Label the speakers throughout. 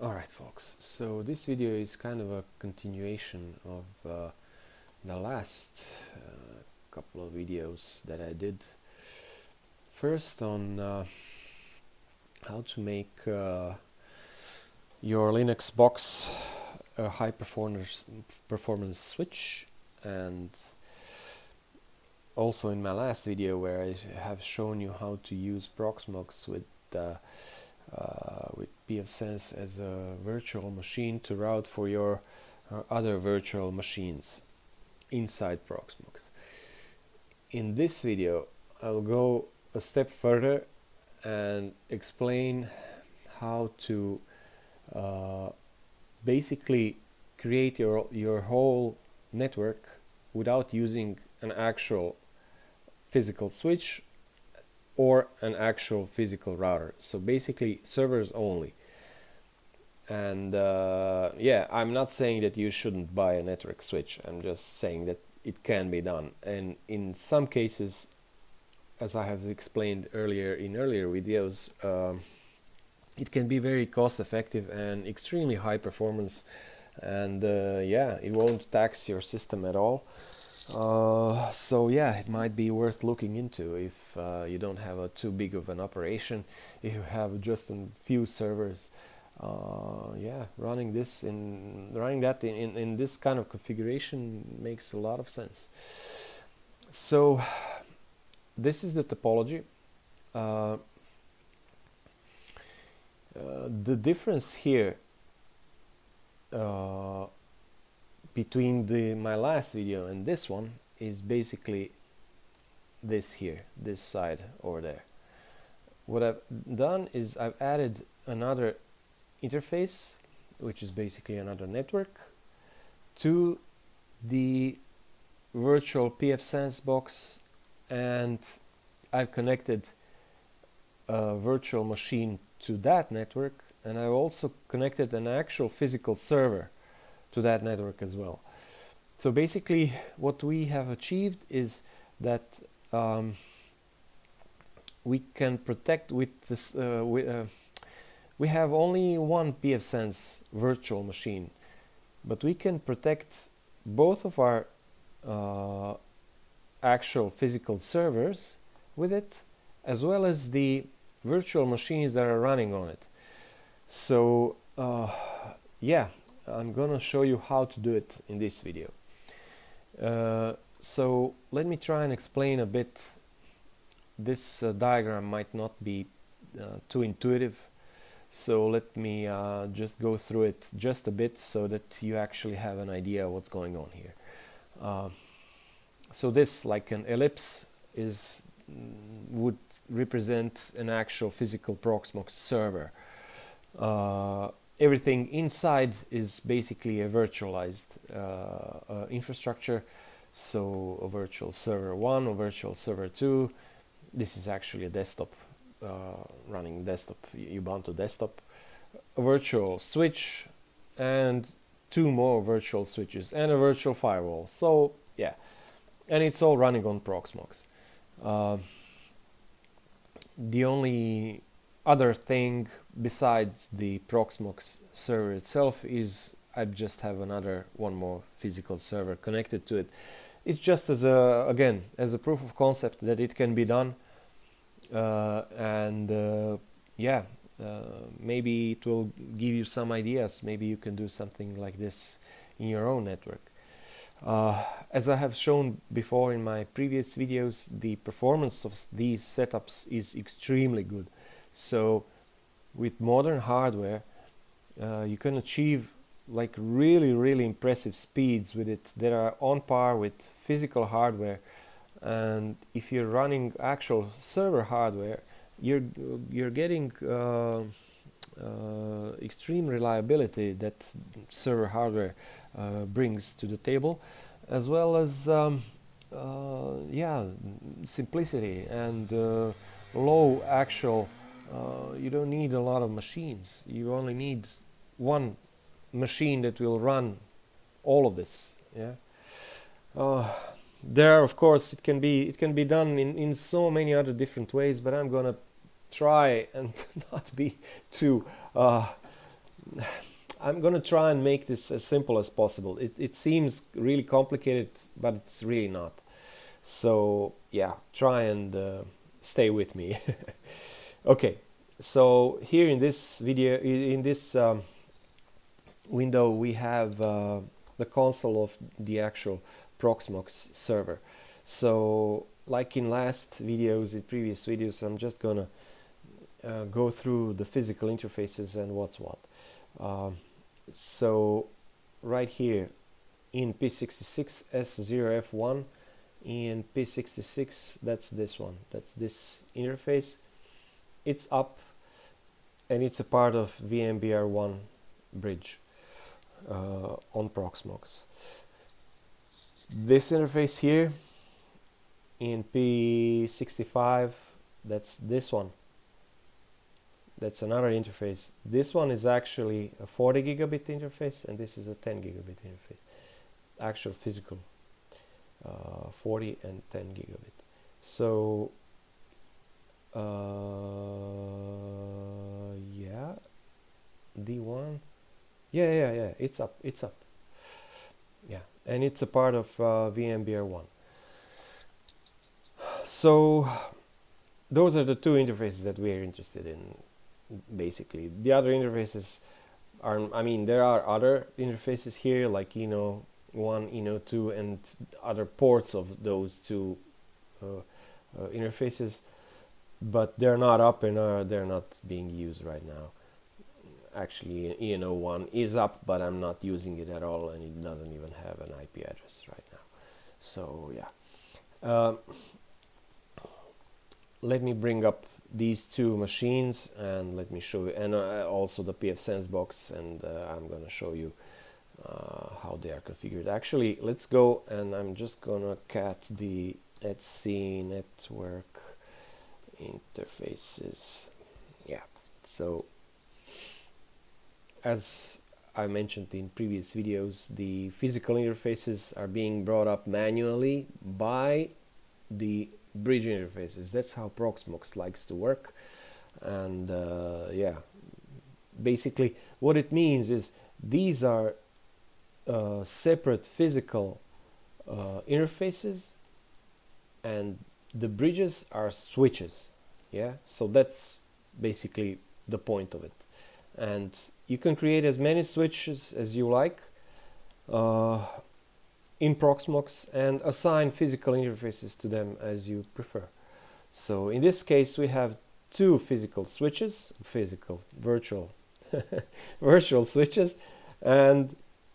Speaker 1: Alright folks, so this video is kind of a continuation of the last couple of videos that I did. First on how to make your Linux box a high performance switch, and also in my last video where I have shown you how to use Proxmox with pfSense as a virtual machine to route for your other virtual machines inside Proxmox. In this video I'll go a step further and explain how to basically create your whole network without using an actual physical switch or an actual physical router. So basically servers only. And yeah, I'm not saying that you shouldn't buy a network switch. I'm just saying that it can be done. And in some cases, as I have explained earlier in earlier videos, it can be very cost effective and extremely high performance. And yeah, it won't tax your system at all. So yeah, it might be worth looking into if you don't have too big of an operation. If you have just a few servers, yeah, running that in this kind of configuration makes a lot of sense. So this is the topology. The difference here between my last video and this one is basically this here, this side over there. What I've done is I've added another interface, which is basically another network, to the virtual pfSense box, and I've connected a virtual machine to that network, and I've also connected an actual physical server to that network as well. So basically what we have achieved is that we can protect with this we have only one pfSense virtual machine, but we can protect both of our actual physical servers with it, as well as the virtual machines that are running on it. So yeah, I'm gonna show you how to do it in this video. So let me try and explain a bit. This diagram might not be too intuitive, so let me just go through it just a bit so that you actually have an idea what's going on here. So this, like an ellipse, would represent an actual physical Proxmox server. Everything inside is basically a virtualized infrastructure, so a virtual server 1 or virtual server 2. This is actually a desktop, running desktop, Ubuntu desktop, a virtual switch, and 2 more virtual switches, and a virtual firewall. So yeah, and it's all running on Proxmox. The only other thing besides the Proxmox server itself is I just have one more physical server connected to it. It's just as a proof of concept that it can be done, and yeah, maybe it will give you some ideas. Maybe you can do something like this in your own network. As I have shown before in my previous videos, the performance of these setups is extremely good. So with modern hardware, you can achieve like really impressive speeds with it that are on par with physical hardware. And if you're running actual server hardware, you're getting extreme reliability that server hardware brings to the table, as well as yeah, simplicity and low actual. You don't need a lot of machines. You only need one machine that will run all of this. Yeah. There, of course, it can be done in so many other different ways, but I'm gonna try and not be too I'm gonna try and make this as simple as possible. It seems really complicated, but it's really not. So yeah, try and stay with me. Okay, so here in this video, in this window, we have the console of the actual Proxmox server. So like in previous videos, I'm just gonna go through the physical interfaces and what's what. So right here in P66 S0F1 in P66, that's this one, that's this interface. It's up and it's a part of VMBR1 bridge on Proxmox. This interface here in P65, that's this one. That's another interface. This one is actually a 40 gigabit interface and this is a 10 gigabit interface. Actual physical 40 and 10 gigabit. So yeah, D1, yeah, it's up, yeah, and it's a part of VMBR1. So those are the two interfaces that we are interested in. Basically, the other interfaces are, I mean, there are other interfaces here like Eno 1, Eno 2, and other ports of those two interfaces, but they're not up and they're not being used right now. Actually, Eno 1 is up, but I'm not using it at all, and it doesn't even have an IP address right now. So yeah, let me bring up these two machines and let me show you, and also the pfSense box, and I'm gonna show you how they are configured. Actually, let's go, and I'm just gonna cat the etc network interfaces. Yeah, so as I mentioned in previous videos, the physical interfaces are being brought up manually by the bridge interfaces. That's how Proxmox likes to work. And yeah, basically what it means is these are separate physical interfaces, and the bridges are switches. Yeah, so that's basically the point of it. And you can create as many switches as you like in Proxmox and assign physical interfaces to them as you prefer. So in this case we have two physical switches, virtual virtual switches, and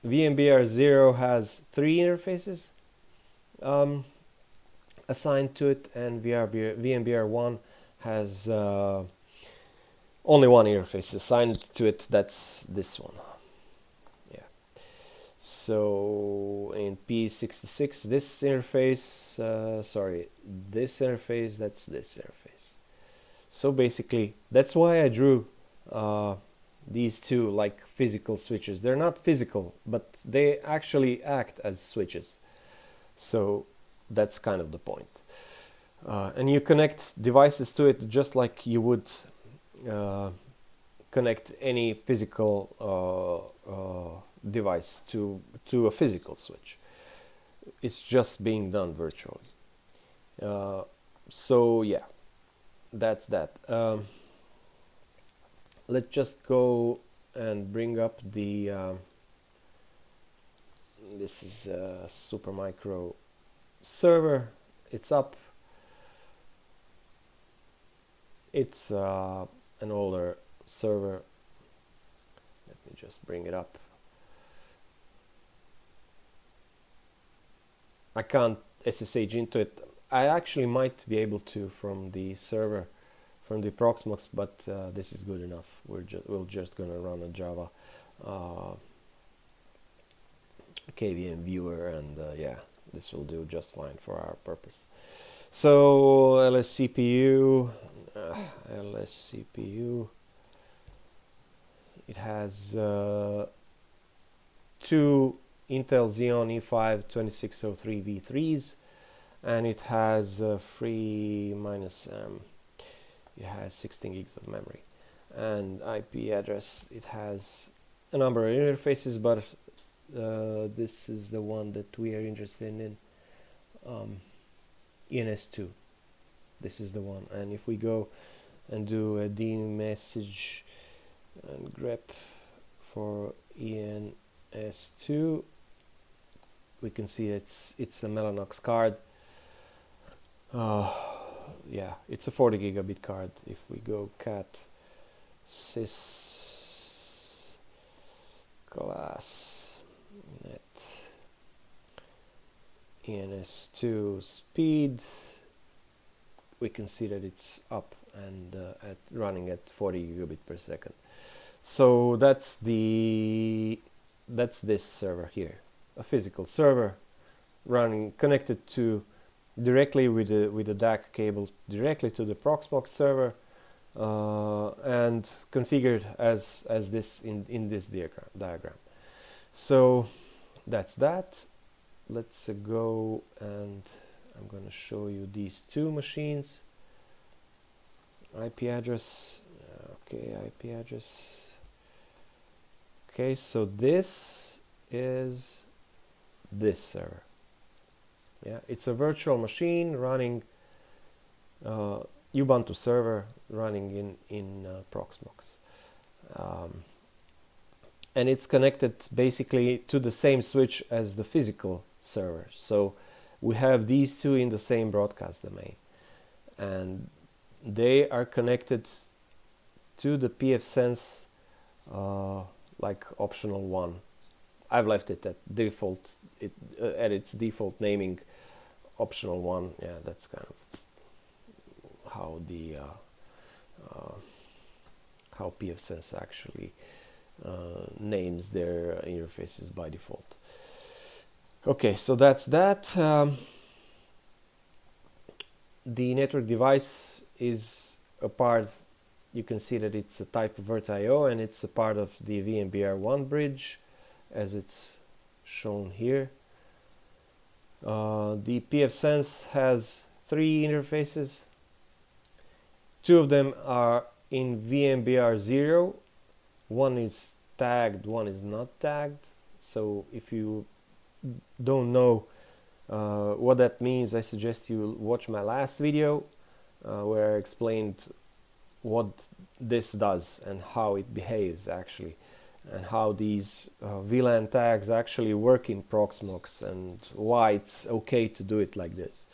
Speaker 1: VMBR0 has three interfaces assigned to it, and VMBR1 has only one interface assigned to it. That's this one. Yeah. So in P66, this interface, this interface, that's this interface. So basically, that's why I drew these two like physical switches. They're not physical, but they actually act as switches. So that's kind of the point. And you connect devices to it just like you would connect any physical device to a physical switch. It's just being done virtually. So yeah, that's that. Let's just go and bring up the this is a Supermicro server. It's up. It's an older server. Let me just bring it up. I can't SSH into it. I actually might be able to from the server, from the Proxmox, but this is good enough. We're just gonna run a Java KVM viewer, and yeah, this will do just fine for our purpose. So LSCPU, it has two Intel Xeon E5 2603 V3s, and it has free minus it has 16 gigs of memory, and IP address, it has a number of interfaces, but this is the one that we are interested in, ENS2. This is the one, and if we go and do a dmessage and grep for ENS2, we can see it's a Mellanox card. Yeah, it's a 40 gigabit card. If we go cat sys class net ENS2 speed, we can see that it's up and running at 40 gigabit per second. So that's this server here, a physical server running connected to directly with the DAC cable directly to the Proxmox server, and configured as this in this diagram. So that's that. Let's go, and I'm going to show you these two machines. IP address. Okay, IP address. Okay, so this is this server. Yeah, it's a virtual machine running Ubuntu server running in Proxmox, and it's connected basically to the same switch as the physical server. So we have these two in the same broadcast domain, and they are connected to the pfSense like optional one. I've left it at default, at its default naming, optional one. Yeah, that's kind of how the how pfSense actually names their interfaces by default. Okay, so that's that. The network device is a part. You can see that it's a type of VirtIO, and it's a part of the VMBR1 bridge, as it's shown here. The pfSense has 3 interfaces. 2 of them are in VMBR0. One is tagged, one is not tagged. So if you don't know what that means, I suggest you watch my last video where I explained what this does and how it behaves actually, and how these VLAN tags actually work in Proxmox, and why it's okay to do it like this.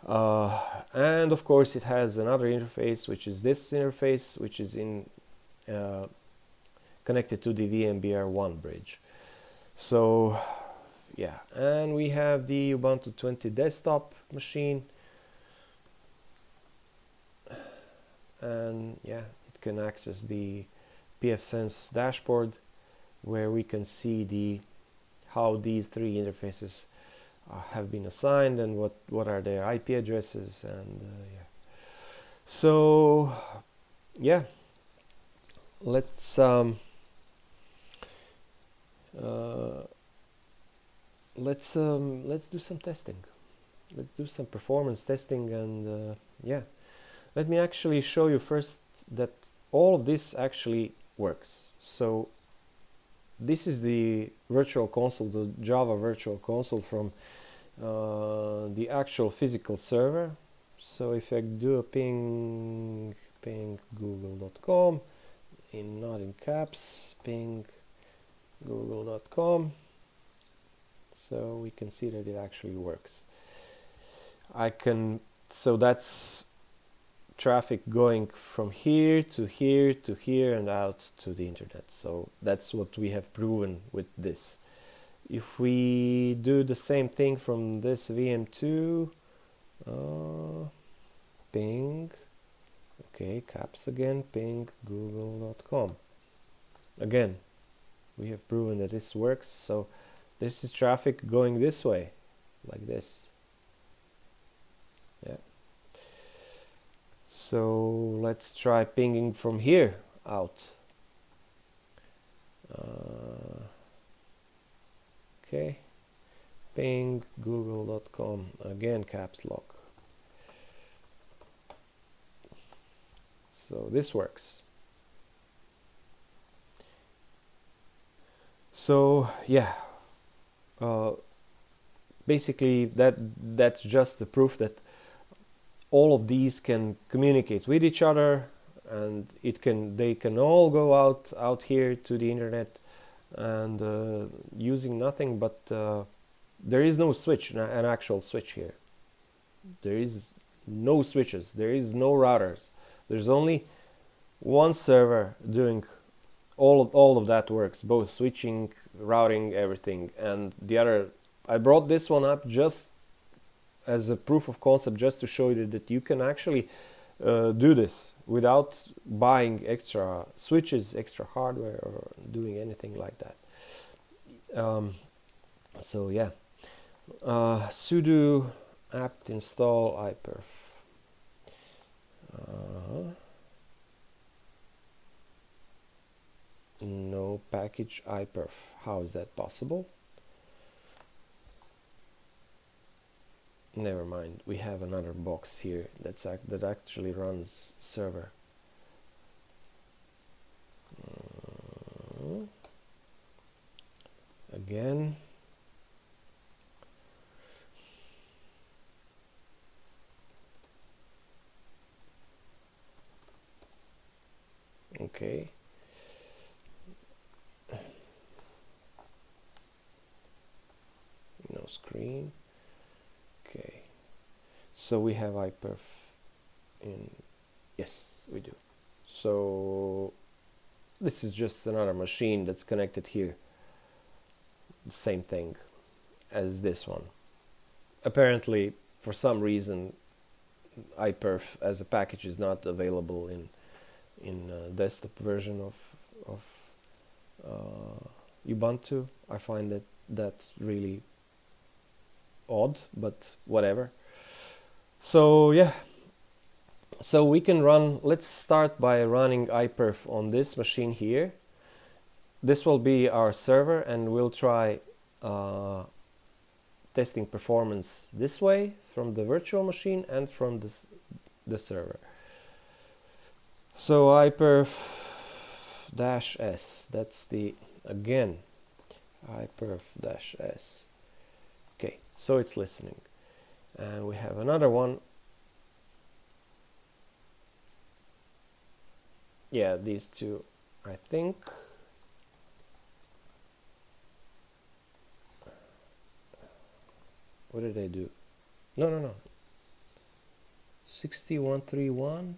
Speaker 1: And of course it has another interface, which is this interface, which is connected to the VMBR1 bridge. So yeah, and we have the Ubuntu 20 desktop machine, and yeah, it can access the pfSense dashboard, where we can see how these 3 interfaces have been assigned, and what are their IP addresses, and yeah. So yeah, let's do some testing. Let's do some performance testing, and yeah, let me actually show you first that all of this actually works. So this is the virtual console, the Java virtual console from the actual physical server. So if I do a ping google.com, not in caps, ping google.com, so we can see that it actually works. So that's traffic going from here to here to here and out to the internet. So that's what we have proven with this. If we do the same thing from this VM2, ping, okay, caps again, ping google.com. Again, we have proven that this works. So this is traffic going this way, like this. Yeah. So let's try pinging from here out. Okay, ping google.com, again caps lock. So this works. So yeah, basically that's just the proof that all of these can communicate with each other, and they can all go out here to the internet, and using nothing but there is no switch, an actual switch here. There is no switches, there is no routers, there's only one server doing all of that works, both switching, routing, everything. And the other, I brought this one up just as a proof of concept, just to show you that you can actually do this without buying extra switches, extra hardware, or doing anything like that. So yeah, sudo apt install iperf. No package iperf. How is that possible? Never mind, we have another box here that actually runs server. Again, okay. No screen. Okay, so we have iperf in, yes, we do. So this is just another machine that's connected here. The same thing as this one. Apparently, for some reason, iperf as a package is not available in desktop version of Ubuntu. I find that that's really odd, but whatever. So yeah, so we can run, let's start by running iperf on this machine here. This will be our server, and we'll try testing performance this way from the virtual machine and from the server. So iperf -s, that's the, again, iperf -s. Okay, so it's listening. And we have another one. Yeah, these two, I think. What did I do? No. 6131,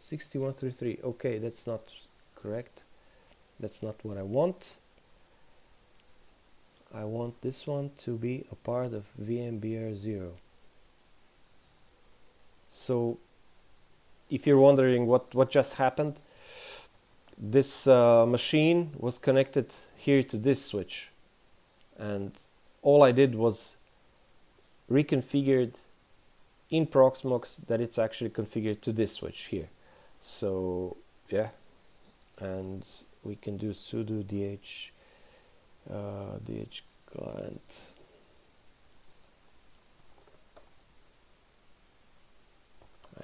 Speaker 1: 6133. Okay, that's not correct. That's not what I want. I want this one to be a part of VMBR0. So if you're wondering what just happened, this machine was connected here to this switch, and all I did was reconfigured in Proxmox that it's actually configured to this switch here. So yeah, and we can do sudo dh dh client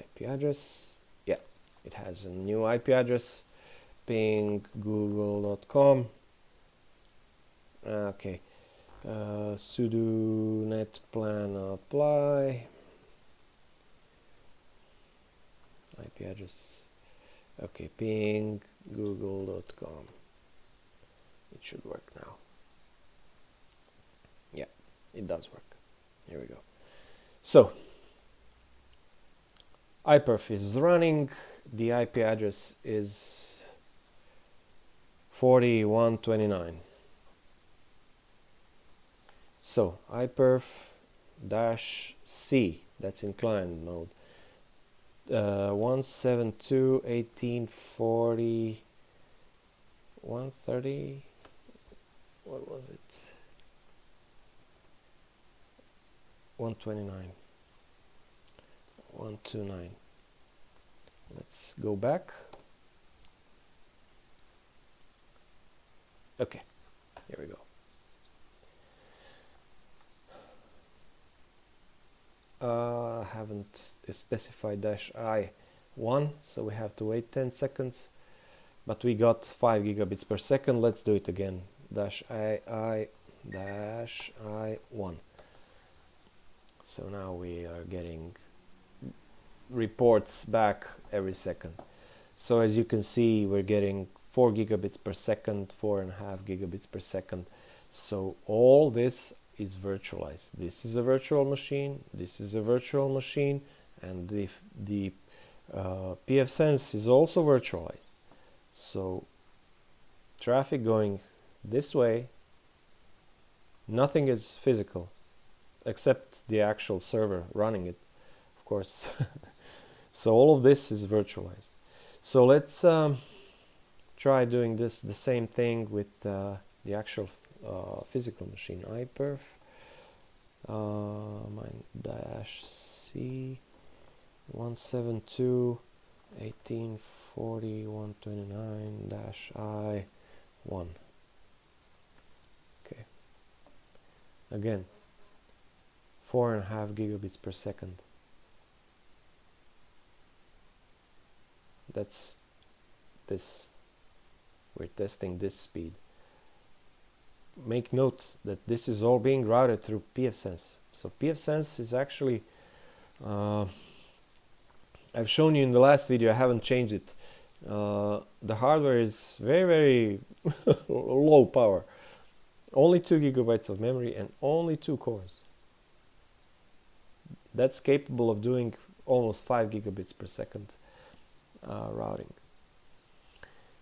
Speaker 1: IP address. Yeah, it has a new IP address, ping google.com. Okay, sudo net plan apply IP address. Okay, ping google.com. It should work now. Yeah, it does work. Here we go. So iperf is running. The IP address is 4129. So iperf -c, that's in client mode. 172.18.40 130. What was it? 129. 129. Let's go back. Okay, here we go. Haven't specified -i1, so we have to wait 10 seconds, but we got 5 gigabits per second. Let's do it again. dash AI dash I1. So now we are getting reports back every second. So as you can see, we're getting 4 gigabits per second, 4.5 gigabits per second. So all this is virtualized. This is a virtual machine, this is a virtual machine, and the pfSense is also virtualized. So traffic going this way, nothing is physical except the actual server running it, of course. So all of this is virtualized. So let's try doing the same thing with the actual physical machine. iperf -c 172.18.40.129-I1. Okay. Again, 4.5 gigabits per second. That's this. We're testing this speed. Make note that this is all being routed through pfSense. So pfSense is actually, I've shown you in the last video, I haven't changed it. The hardware is very, very low power. Only 2 gigabytes of memory and only 2 cores. That's capable of doing almost 5 gigabits per second routing.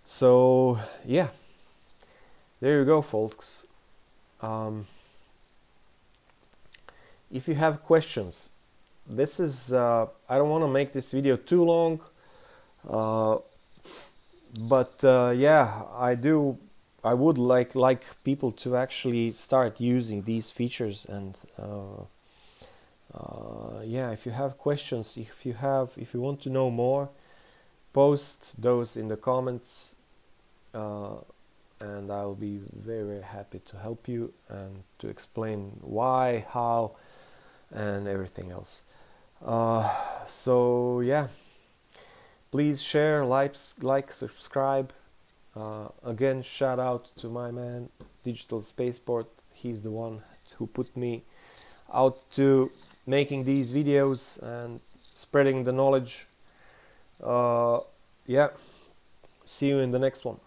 Speaker 1: So yeah, there you go, folks. If you have questions, this is I don't want to make this video too long, but yeah, I would like people to actually start using these features, and yeah, if you have questions, if you want to know more, post those in the comments, and I'll be very, very happy to help you and to explain why, how, and everything else. So yeah, please share, like, subscribe. Again, shout out to my man Digital Spaceport. He's the one who put me out to making these videos and spreading the knowledge. Yeah, see you in the next one.